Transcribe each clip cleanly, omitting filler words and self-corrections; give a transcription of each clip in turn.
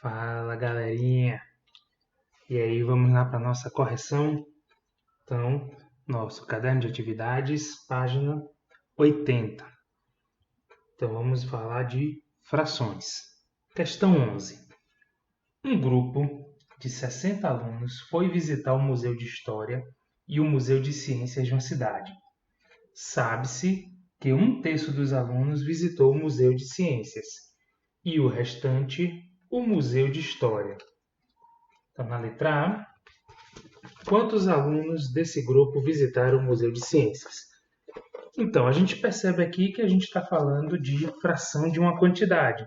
Fala, galerinha. E aí, vamos lá para nossa correção? Então, nosso caderno de atividades, página 80. Então, vamos falar de frações. Questão 11. Um grupo de 60 alunos foi visitar o Museu de História e o Museu de Ciências de uma cidade. Sabe-se que um terço dos alunos visitou o Museu de Ciências e o restante o Museu de História. Então, na letra A, quantos alunos desse grupo visitaram o Museu de Ciências? Então, a gente percebe aqui que a gente está falando de fração de uma quantidade.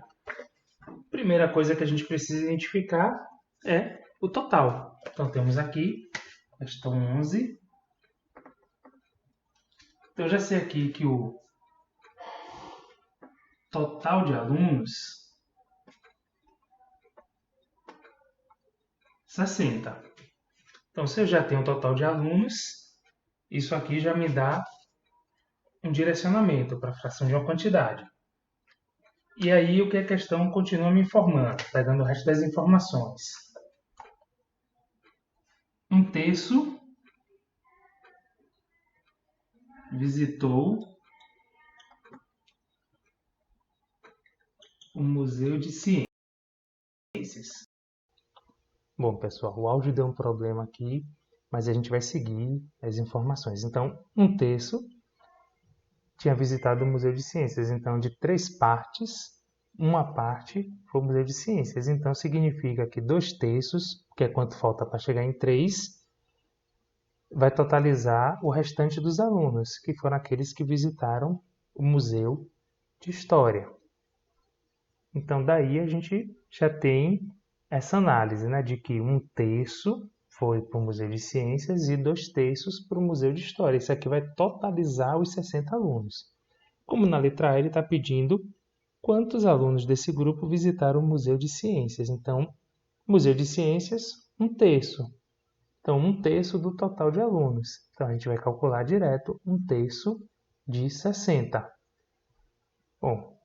Primeira coisa que a gente precisa identificar é o total. Então, temos aqui, questão 11. Então, eu já sei aqui que o total de alunos, 60. Então, se eu já tenho o total de alunos, isso aqui já me dá um direcionamento para a fração de uma quantidade. E aí, o que a questão continua me informando, pegando o resto das informações. Um terço visitou o Museu de Ciências. Bom, pessoal, o áudio deu um problema aqui, mas a gente vai seguir as informações. Então, um terço tinha visitado o Museu de Ciências. Então, de 3 partes, uma parte foi o Museu de Ciências. Então, significa que 2 terços, que é quanto falta para chegar em 3, vai totalizar o restante dos alunos, que foram aqueles que visitaram o Museu de História. Então, daí a gente já tem essa análise, né, de que um terço foi para o Museu de Ciências e 2 terços para o Museu de História. Isso aqui vai totalizar os 60 alunos. Como na letra A ele está pedindo quantos alunos desse grupo visitaram o Museu de Ciências. Então, Museu de Ciências, um terço. Então, um terço do total de alunos. Então, a gente vai calcular direto um terço de 60. Bom,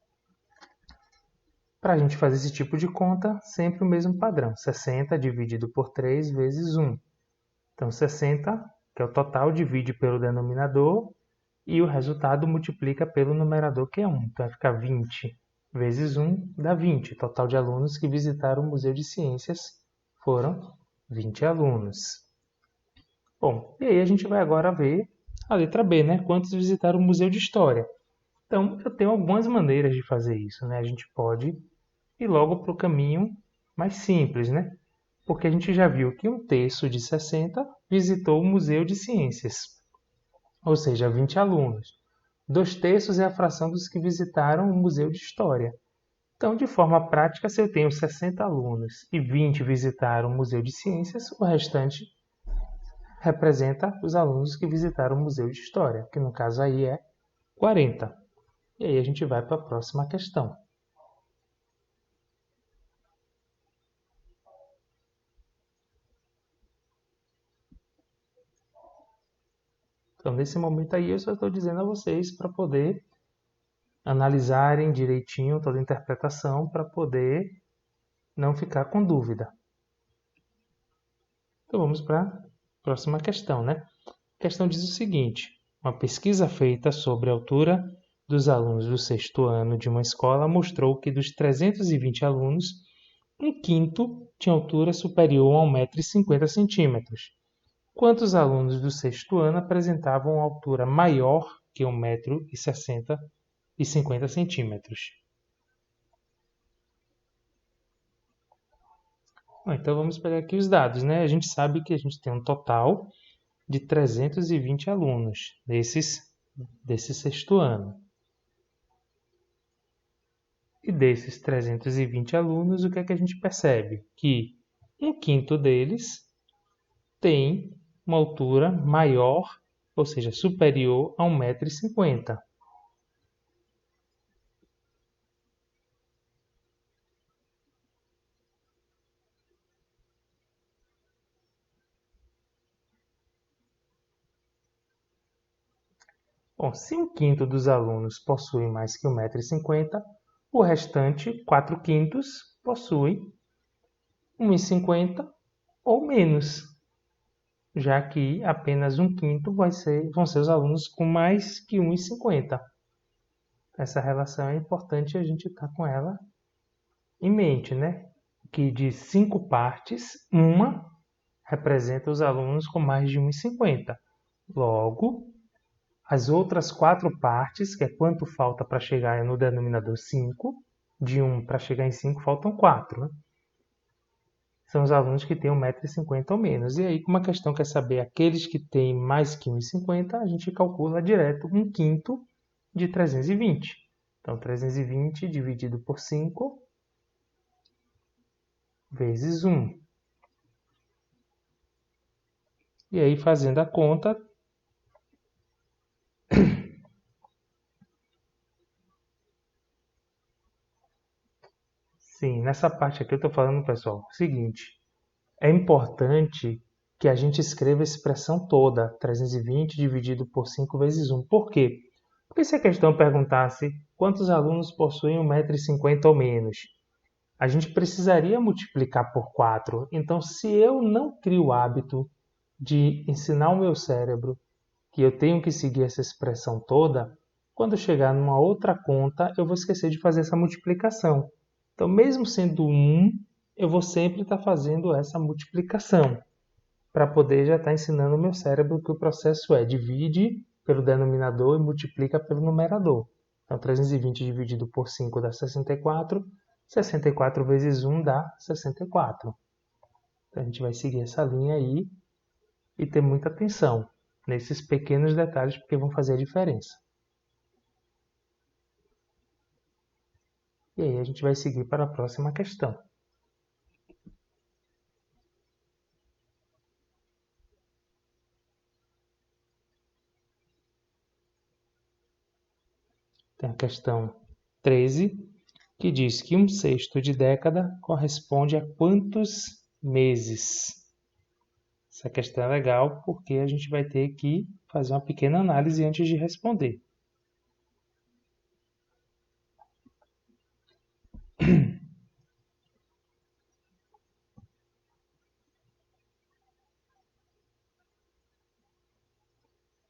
para a gente fazer esse tipo de conta, sempre o mesmo padrão. 60 dividido por 3 vezes 1. Então, 60, que é o total, divide pelo denominador e o resultado multiplica pelo numerador, que é 1. Então, vai ficar 20 vezes 1 dá 20. O total de alunos que visitaram o Museu de Ciências foram 20 alunos. Bom, e aí a gente vai agora ver a letra B, né? Quantos visitaram o Museu de História? Então, eu tenho algumas maneiras de fazer isso, né? A gente pode ir logo para o caminho mais simples, né? Porque a gente já viu que um terço de 60 visitou o Museu de Ciências, ou seja, 20 alunos. 2 terços é a fração dos que visitaram o Museu de História. Então, de forma prática, se eu tenho 60 alunos e 20 visitaram o Museu de Ciências, o restante representa os alunos que visitaram o Museu de História, que no caso aí é 40. E aí a gente vai para a próxima questão. Então, nesse momento aí, eu só estou dizendo a vocês para poder analisarem direitinho toda a interpretação para poder não ficar com dúvida. Então, vamos para a próxima questão, né? A questão diz o seguinte: uma pesquisa feita sobre a altura dos alunos do sexto ano de uma escola mostrou que dos 320 alunos, um quinto tinha altura superior a 1,50 m. Quantos alunos do sexto ano apresentavam altura maior que 1,50 m? Bom, então vamos pegar aqui os dados, né? A gente sabe que a gente tem um total de 320 alunos desse sexto ano. E desses 320 alunos, o que é que a gente percebe? Que um quinto deles tem uma altura maior, ou seja, superior a 1,50 m. Bom, se um quinto dos alunos possui mais que 1,50 m, o restante, 4 quintos, possui 1,50 ou menos, já que apenas 1/5 vão ser os alunos com mais que 1,50. Essa relação é importante a gente estar com ela em mente, né? Que de 5 partes, uma representa os alunos com mais de 1,50. Logo, as outras 4 partes, que é quanto falta para chegar no denominador 5, de 1 para chegar em 5 faltam 4, né? São os alunos que têm 1,50 m ou menos. E aí, como a questão quer saber aqueles que têm mais que 1,50, a gente calcula direto 1/5 de 320. Então, 320 dividido por 5 vezes 1. E aí, fazendo a conta, sim, nessa parte aqui eu estou falando, pessoal, o seguinte, é importante que a gente escreva a expressão toda, 320 dividido por 5 vezes 1. Por quê? Porque se a questão perguntasse quantos alunos possuem 1,50 m ou menos, a gente precisaria multiplicar por 4. Então, se eu não crio o hábito de ensinar o meu cérebro que eu tenho que seguir essa expressão toda, quando chegar numa outra conta, eu vou esquecer de fazer essa multiplicação. Então, mesmo sendo 1, eu vou sempre estar fazendo essa multiplicação, para poder já estar ensinando o meu cérebro que o processo é divide pelo denominador e multiplica pelo numerador. Então, 320 dividido por 5 dá 64, 64 vezes 1 dá 64. Então, a gente vai seguir essa linha aí e ter muita atenção nesses pequenos detalhes, porque vão fazer a diferença. E aí a gente vai seguir para a próxima questão. Tem a questão 13, que diz que 1/6 de década corresponde a quantos meses? Essa questão é legal porque a gente vai ter que fazer uma pequena análise antes de responder.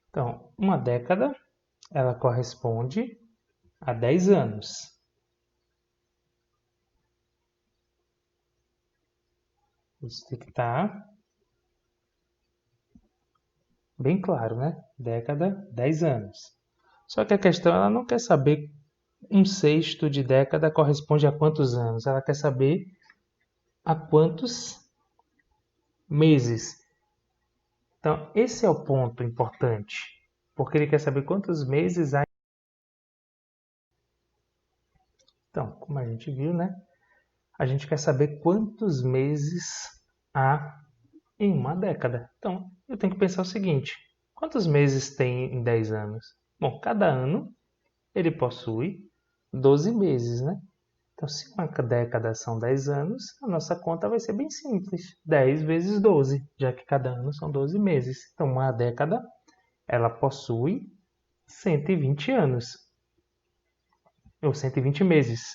Então, uma década, ela corresponde a 10 anos. Isso tem que estar bem claro, né? Década, 10 anos. Só que a questão, ela não quer saber 1/6 de década corresponde a quantos anos. Ela quer saber a quantos meses. Então, esse é o ponto importante, porque ele quer saber quantos meses há. Então, como a gente viu, né? A gente quer saber quantos meses há em uma década. Então, eu tenho que pensar o seguinte: quantos meses tem em 10 anos? Bom, cada ano ele possui 12 meses, né? Então, se uma década são 10 anos, a nossa conta vai ser bem simples. 10 vezes 12, já que cada ano são 12 meses. Então, uma década, ela possui 120 anos, ou 120 meses.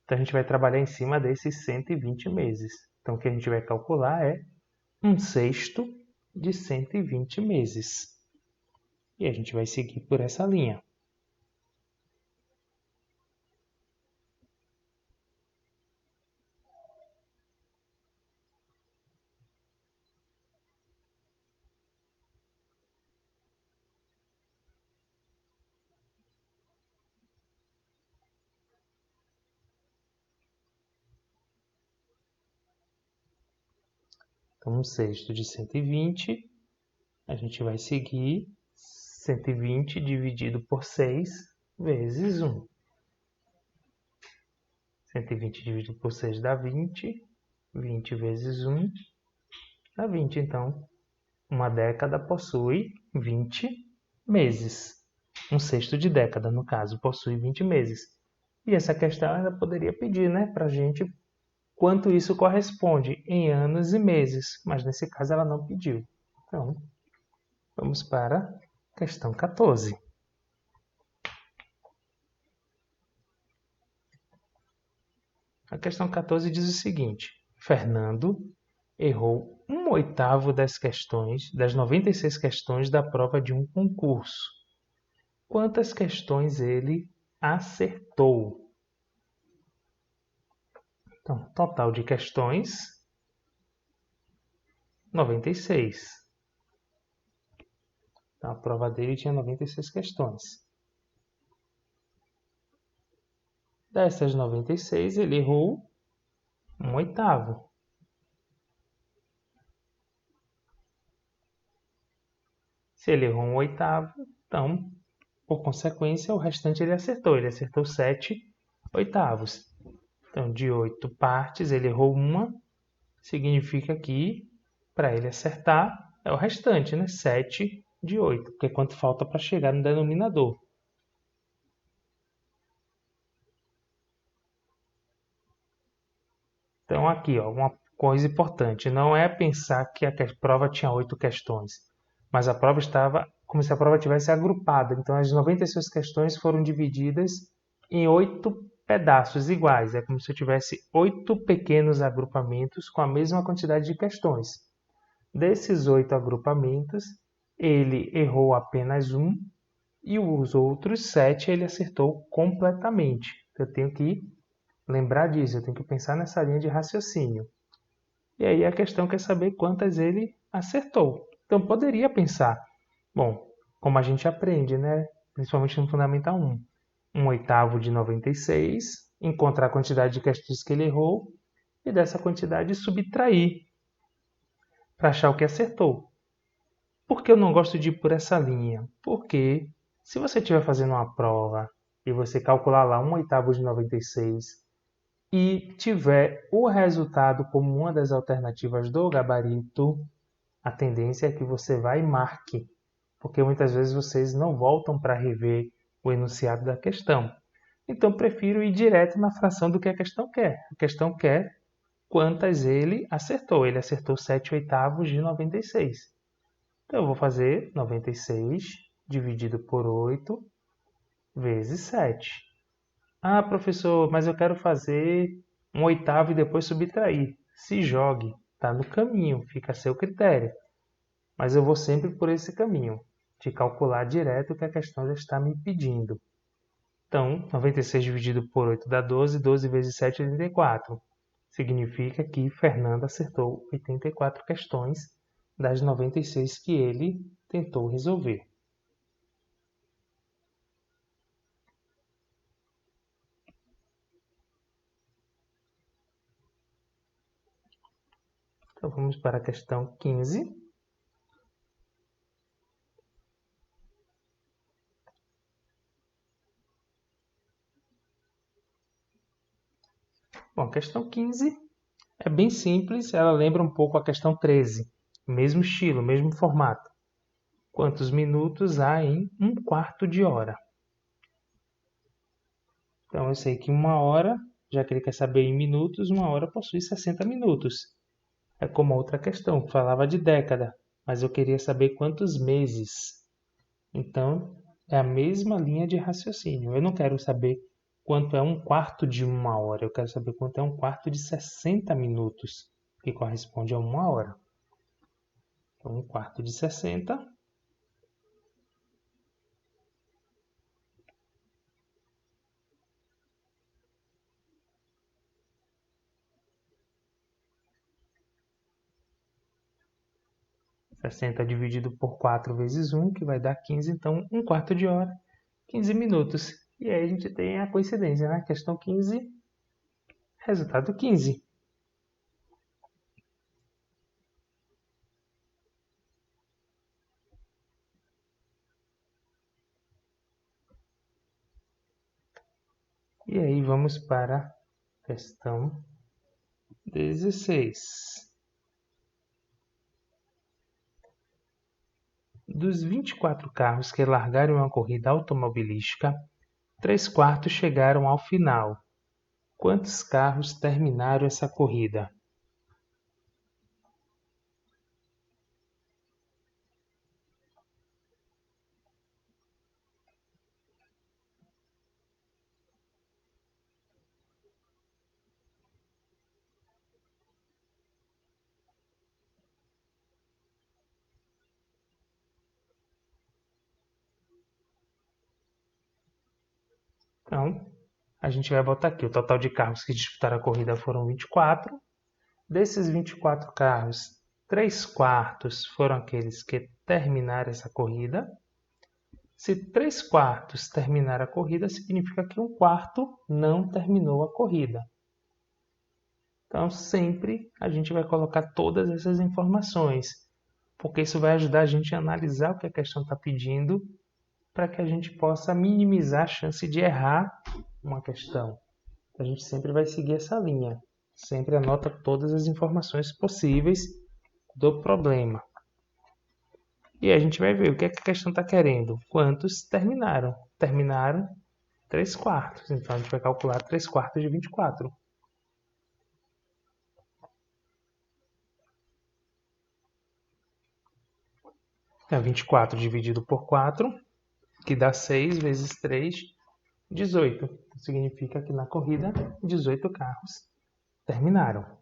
Então, a gente vai trabalhar em cima desses 120 meses. Então, o que a gente vai calcular é 1/6 de 120 meses. E a gente vai seguir por essa linha. Então, 1/6 de 120, a gente vai seguir 120 dividido por 6 vezes 1. 120 dividido por 6 dá 20. 20 vezes 1 dá 20. Então, uma década possui 20 meses. 1/6 de década, no caso, possui 20 meses. E essa questão ainda poderia pedir, né, para a gente quanto isso corresponde em anos e meses, mas nesse caso ela não pediu. Então, vamos para a questão 14. A questão 14 diz o seguinte: Fernando errou 1/8 das questões, das 96 questões da prova de um concurso. Quantas questões ele acertou? Então, total de questões, 96. Então, a prova dele tinha 96 questões. Dessas 96, ele errou 1/8. Se ele errou 1/8, então, por consequência, o restante ele acertou. Ele acertou 7/8. Então, de 8 partes, ele errou uma. Significa que, para ele acertar, é o restante, né? 7 de 8, porque é quanto falta para chegar no denominador. Então, aqui, ó, uma coisa importante, não é pensar que a prova tinha 8 questões, mas a prova estava como se a prova tivesse agrupada. Então, as 96 questões foram divididas em 8 pedaços iguais. É como se eu tivesse 8 pequenos agrupamentos com a mesma quantidade de questões. Desses 8 agrupamentos, ele errou apenas um e os outros 7 ele acertou completamente. Eu tenho que lembrar disso, eu tenho que pensar nessa linha de raciocínio. E aí a questão quer saber quantas ele acertou. Então poderia pensar, bom, como a gente aprende, né? Principalmente no Fundamental 1, 1/8 de 96, encontrar a quantidade de questões que ele errou e dessa quantidade subtrair para achar o que acertou. Por que eu não gosto de ir por essa linha? Porque se você estiver fazendo uma prova e você calcular lá 1/8 de 96 e tiver o resultado como uma das alternativas do gabarito, a tendência é que você vá e marque, porque muitas vezes vocês não voltam para rever o enunciado da questão. Então, prefiro ir direto na fração do que a questão quer. A questão quer quantas ele acertou. Ele acertou 7/8 de 96. Então, eu vou fazer 96 dividido por 8 vezes 7. Ah, professor, mas eu quero fazer 1/8 e depois subtrair. Se jogue, está no caminho, fica a seu critério. Mas eu vou sempre por esse caminho, de calcular direto o que a questão já está me pedindo. Então, 96 dividido por 8 dá 12, 12 vezes 7 é 84. Significa que Fernando acertou 84 questões das 96 que ele tentou resolver. Então, vamos para a questão 15. Bom, a questão 15 é bem simples, ela lembra um pouco a questão 13. Mesmo estilo, mesmo formato. Quantos minutos há em 1/4 de hora? Então, eu sei que 1 hora, já que ele quer saber em minutos, 1 hora possui 60 minutos. É como a outra questão, que falava de década, mas eu queria saber quantos meses. Então, é a mesma linha de raciocínio. Eu não quero saber quanto é 1/4 de 1 hora, eu quero saber quanto é 1/4 de 60 minutos, que corresponde a 1 hora. Então, 1/4 de 60 60 dividido por 4 vezes 1, que vai dar 15, então 1/4 de hora, 15 minutos. E aí a gente tem a coincidência, né? Questão 15, resultado 15. E aí vamos para a questão 16. Dos 24 carros que largaram uma corrida automobilística, 3/4 chegaram ao final. Quantos carros terminaram essa corrida? Então, a gente vai botar aqui, o total de carros que disputaram a corrida foram 24. Desses 24 carros, 3/4 foram aqueles que terminaram essa corrida. Se 3/4 terminaram a corrida, significa que 1/4 não terminou a corrida. Então, sempre a gente vai colocar todas essas informações, porque isso vai ajudar a gente a analisar o que a questão está pedindo, para que a gente possa minimizar a chance de errar uma questão. A gente sempre vai seguir essa linha. Sempre anota todas as informações possíveis do problema. E a gente vai ver o que a questão está querendo. Quantos terminaram? Terminaram 3/4. Então a gente vai calcular 3/4 de 24. É 24 dividido por 4, que dá 6 vezes 3, 18. Significa que na corrida, 18 carros terminaram.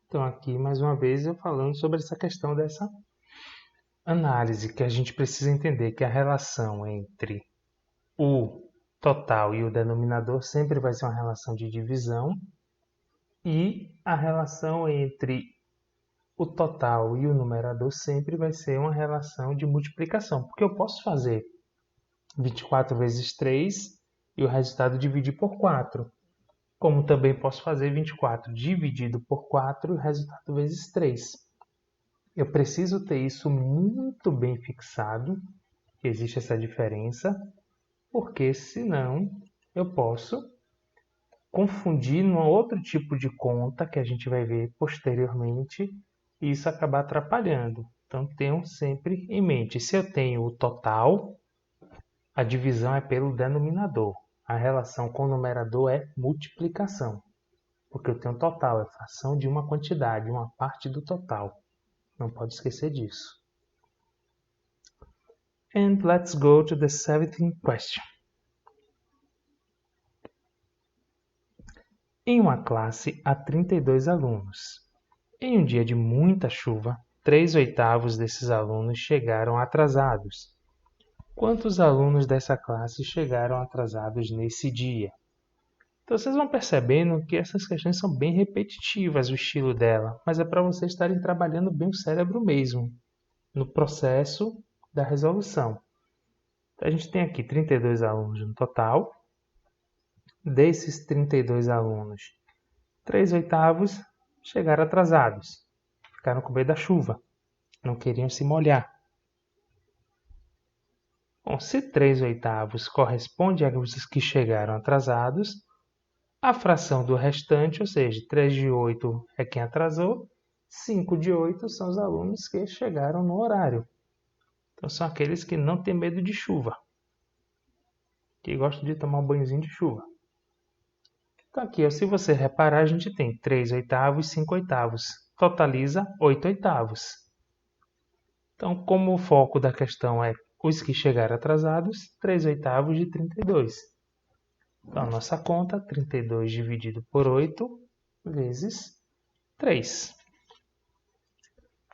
Então aqui, mais uma vez, eu falando sobre essa questão dessa análise, que a gente precisa entender que a relação entre o total e o denominador sempre vai ser uma relação de divisão, e a relação entre o total e o numerador sempre vai ser uma relação de multiplicação, porque eu posso fazer 24 vezes 3 e o resultado dividir por 4, como também posso fazer 24 dividido por 4 e o resultado vezes 3. Eu preciso ter isso muito bem fixado, que existe essa diferença, porque senão eu posso confundir num outro tipo de conta que a gente vai ver posteriormente e isso acabar atrapalhando. Então tenham sempre em mente, se eu tenho o total, a divisão é pelo denominador. A relação com o numerador é multiplicação, porque eu tenho total, é fração de uma quantidade, uma parte do total. Não pode esquecer disso. And let's go to the 17th question. Em uma classe há 32 alunos. Em um dia de muita chuva, 3/8 desses alunos chegaram atrasados. Quantos alunos dessa classe chegaram atrasados nesse dia? Então vocês vão percebendo que essas questões são bem repetitivas, o estilo dela, mas é para vocês estarem trabalhando bem o cérebro mesmo, no processo da resolução. Então, a gente tem aqui 32 alunos no total. Desses 32 alunos, 3/8 chegaram atrasados, ficaram com medo da chuva, não queriam se molhar. Bom, se 3/8 corresponde aos que chegaram atrasados, a fração do restante, ou seja, 3 de 8 é quem atrasou, 5 de 8 são os alunos que chegaram no horário. Então são aqueles que não têm medo de chuva, que gostam de tomar um banhozinho de chuva. Então aqui, se você reparar, a gente tem 3/8 e 5/8. Totaliza 8/8. Então, como o foco da questão é os que chegaram atrasados, 3/8 de 32. Então, a nossa conta, 32 dividido por 8 vezes 3.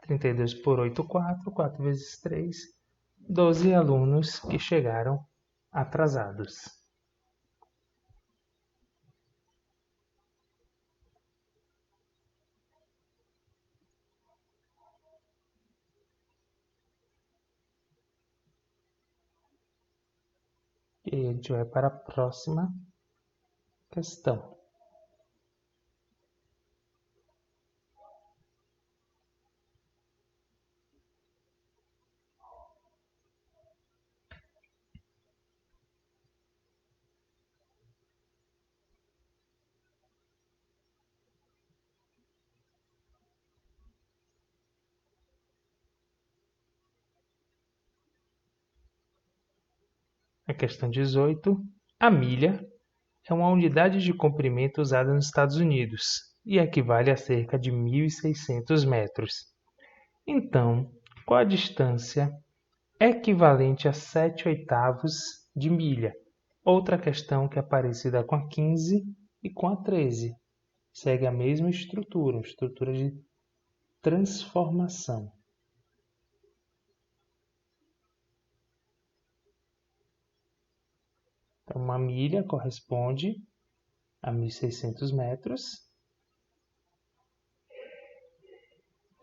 32 por 8, 4. 4 vezes 3, 12 alunos que chegaram atrasados. E a gente vai para a próxima questão. A questão 18. A milha é uma unidade de comprimento usada nos Estados Unidos e equivale a cerca de 1.600 metros. Então, qual a distância equivalente a 7/8 de milha? Outra questão que é parecida com a 15 e com a 13. Segue a mesma estrutura de transformação. Então, uma milha corresponde a 1.600 metros.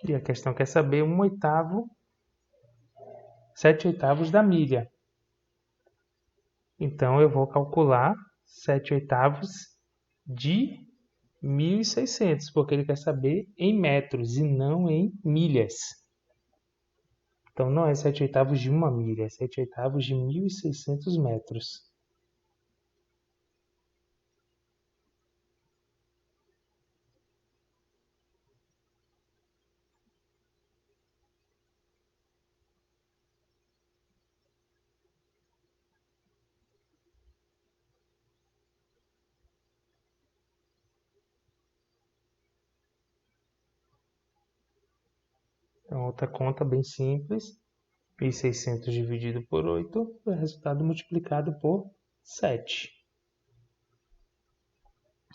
E a questão quer saber 7/8 da milha. Então, eu vou calcular 7/8 de 1.600, porque ele quer saber em metros e não em milhas. Então, não é 7/8 de uma milha, é 7/8 de 1.600 metros. Então, outra conta bem simples. 1.600 dividido por 8 é o resultado multiplicado por 7.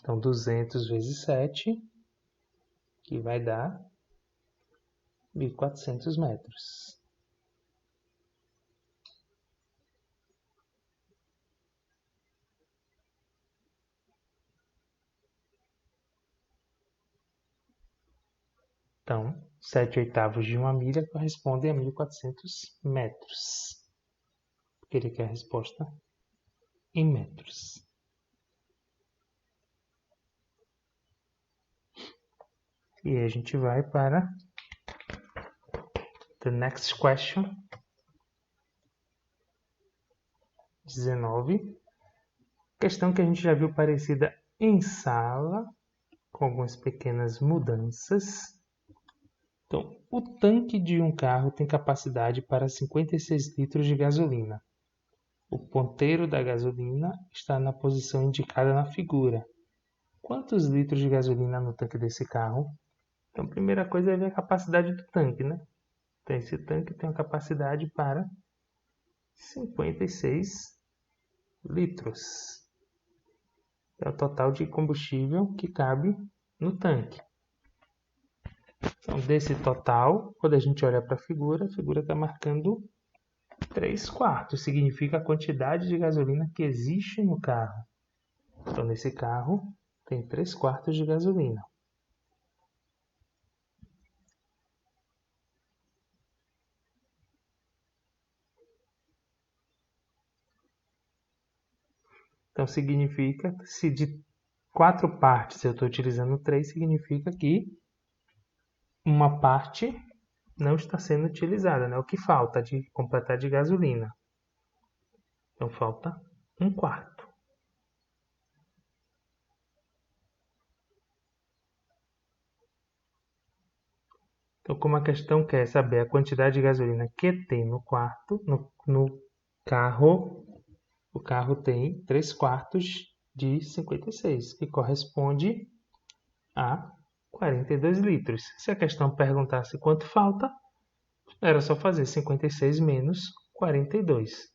Então, 200 vezes 7, que vai dar 1.400 metros. Então, 7/8 de uma milha corresponde a 1.400 metros. Porque ele quer a resposta em metros. E aí a gente vai para the next question. 19. Questão que a gente já viu parecida em sala, com algumas pequenas mudanças. Então, o tanque de um carro tem capacidade para 56 litros de gasolina. O ponteiro da gasolina está na posição indicada na figura. Quantos litros de gasolina no tanque desse carro? Então, a primeira coisa é ver a capacidade do tanque, né? Então, esse tanque tem uma capacidade para 56 litros. É o total de combustível que cabe no tanque. Então, desse total, quando a gente olha para a figura está marcando 3/4. Significa a quantidade de gasolina que existe no carro. Então, nesse carro, tem 3/4 de gasolina. Então, significa, se de 4 partes eu estou utilizando 3, significa que uma parte não está sendo utilizada, né? O que falta de completar de gasolina? Então, falta 1/4. Então, como a questão quer saber a quantidade de gasolina que tem no carro, o carro tem 3/4 de 56, que corresponde a 42 litros. Se a questão perguntasse quanto falta, era só fazer 56 menos 42.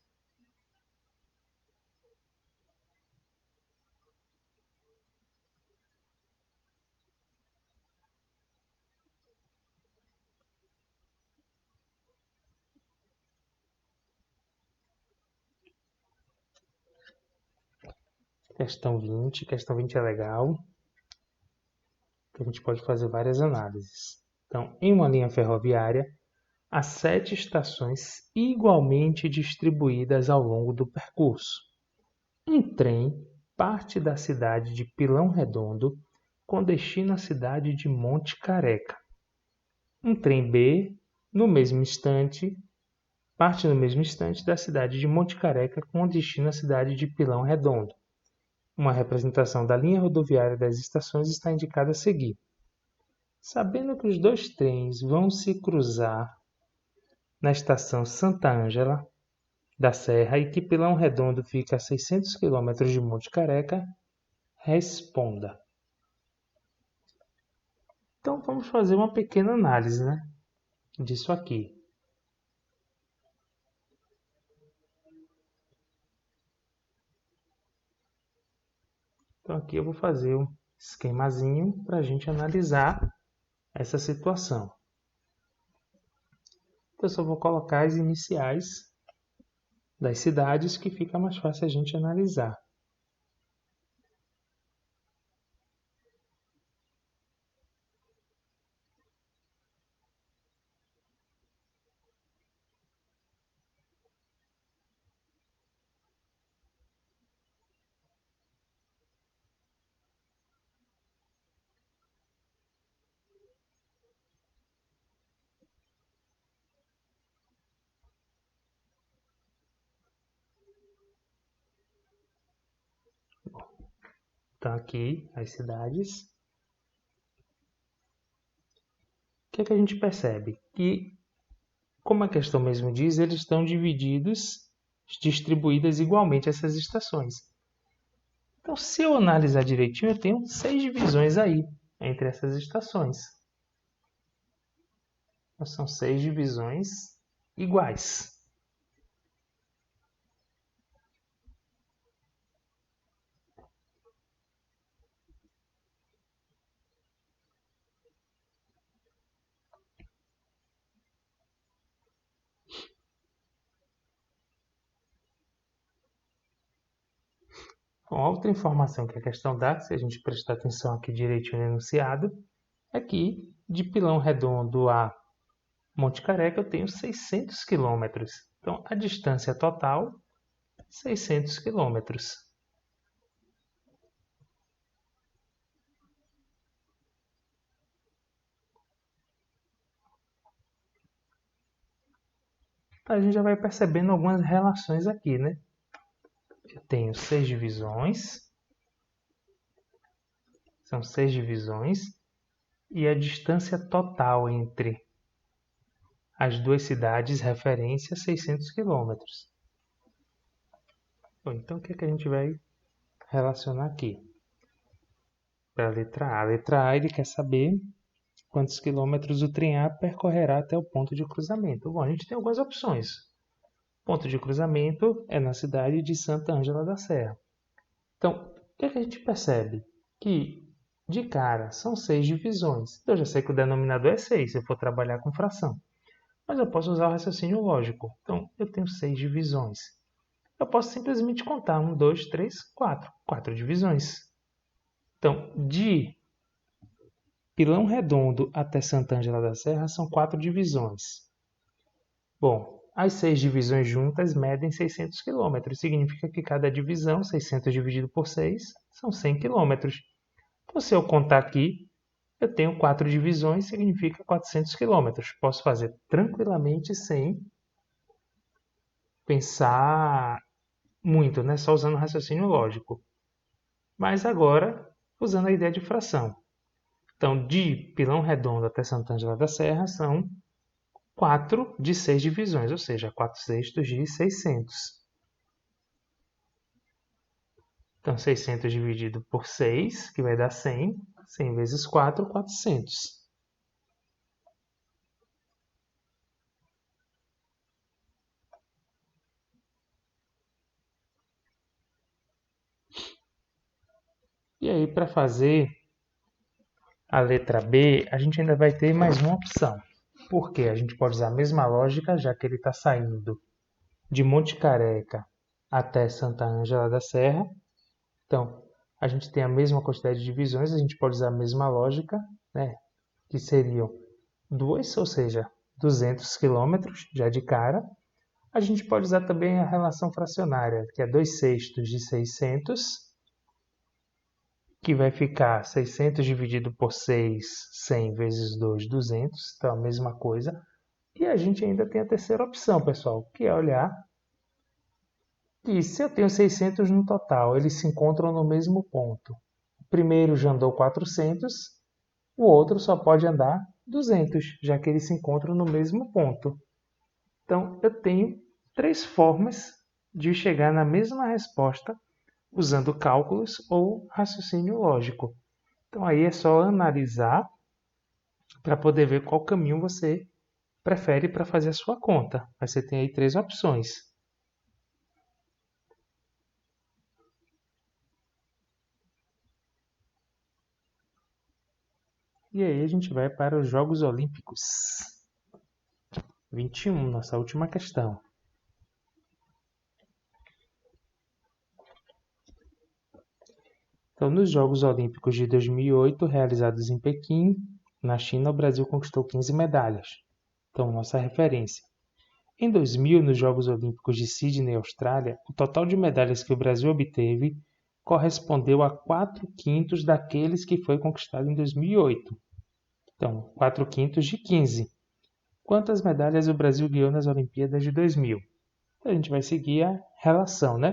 Questão 20. Questão 20 é legal, que a gente pode fazer várias análises. Então, em uma linha ferroviária, há 7 estações igualmente distribuídas ao longo do percurso. Um trem parte da cidade de Pilão Redondo com destino à cidade de Monte Careca. Um trem B, parte no mesmo instante da cidade de Monte Careca com destino à cidade de Pilão Redondo. Uma representação da linha rodoviária das estações está indicada a seguir. Sabendo que os dois trens vão se cruzar na estação Santa Ângela da Serra e que Pilão Redondo fica a 600 km de Monte Careca, responda. Então vamos fazer uma pequena análise, né? disso aqui. Então aqui eu vou fazer um esquemazinho para a gente analisar essa situação. Então eu só vou colocar as iniciais das cidades que fica mais fácil a gente analisar. Então aqui as cidades. O que é que a gente percebe? Que, como a questão mesmo diz, eles estão distribuídas igualmente essas estações. Então, se eu analisar direitinho, eu tenho 6 divisões aí entre essas estações. Então, são 6 divisões iguais. Bom, outra informação que a questão dá, se a gente prestar atenção aqui direitinho no enunciado, é que de Pilão Redondo a Monte Careca eu tenho 600 quilômetros. Então, a distância total, 600 quilômetros. Então, a gente já vai percebendo algumas relações aqui, né? Eu tenho 6 divisões, são 6 divisões, e a distância total entre as duas cidades, referência, 600 quilômetros. Então, o que é que a gente vai relacionar aqui? Para a letra A. A letra A, ele quer saber quantos quilômetros o trem A percorrerá até o ponto de cruzamento. Bom, a gente tem algumas opções. O ponto de cruzamento é na cidade de Santa Ângela da Serra. Então, o que é que a gente percebe? Que, de cara, são 6 divisões. Eu já sei que o denominador é 6, se eu for trabalhar com fração. Mas eu posso usar o raciocínio lógico. Então, eu tenho 6 divisões. Eu posso simplesmente contar 1, 2, 3, 4. 4 divisões. Então, de Pilão Redondo até Santa Ângela da Serra são 4 divisões. Bom, as 6 divisões juntas medem 600 km. Significa que cada divisão, 600 dividido por 6, são 100 km. Então, se eu contar aqui, eu tenho 4 divisões, significa 400 km. Posso fazer tranquilamente sem pensar muito, né? Só usando o raciocínio lógico. Mas agora, usando a ideia de fração. Então, de Pilão Redondo até Santa Ângela da Serra são 4 de 6 divisões, ou seja, 4 sextos de 600. Então, 600 dividido por 6, que vai dar 100. 100 vezes 4, 400. E aí, para fazer a letra B, a gente ainda vai ter mais uma opção. Por quê? A gente pode usar a mesma lógica, já que ele está saindo de Monte Careca até Santa Ângela da Serra. Então, a gente tem a mesma quantidade de divisões, a gente pode usar a mesma lógica, né? Que seriam 2, ou seja, 200 quilômetros já de cara. A gente pode usar também a relação fracionária, que é 2 sextos de 600, que vai ficar 600 dividido por 6, 100 vezes 2, 200, então a mesma coisa. E a gente ainda tem a terceira opção, pessoal, que é olhar que se eu tenho 600 no total, eles se encontram no mesmo ponto. O primeiro já andou 400, o outro só pode andar 200, já que eles se encontram no mesmo ponto. Então, eu tenho 3 formas de chegar na mesma resposta usando cálculos ou raciocínio lógico. Então, aí é só analisar para poder ver qual caminho você prefere para fazer a sua conta. Mas você tem aí 3 opções. E aí a gente vai para os Jogos Olímpicos. 21, nossa última questão. Então, nos Jogos Olímpicos de 2008, realizados em Pequim, na China, o Brasil conquistou 15 medalhas. Então, nossa referência. Em 2000, nos Jogos Olímpicos de Sydney, Austrália, o total de medalhas que o Brasil obteve correspondeu a 4/5 daqueles que foi conquistado em 2008. Então, 4/5 de 15. Quantas medalhas o Brasil ganhou nas Olimpíadas de 2000? Então, a gente vai seguir a relação, né?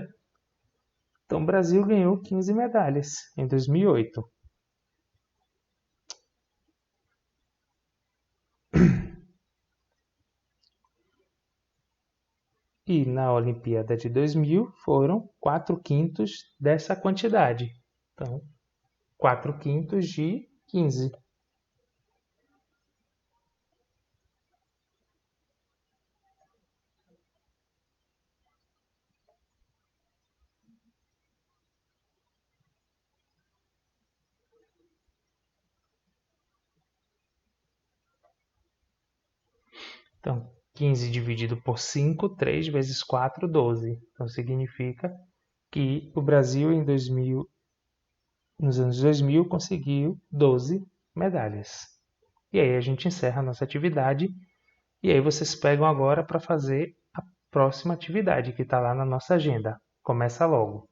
Então, o Brasil ganhou 15 medalhas em 2008. E na Olimpíada de 2000 foram 4/5 dessa quantidade. Então, 4/5 de 15. Então, 15 dividido por 5, 3 vezes 4, 12. Então, significa que o Brasil nos anos 2000 conseguiu 12 medalhas. E aí a gente encerra a nossa atividade. E aí vocês pegam agora para fazer a próxima atividade que está lá na nossa agenda. Começa logo.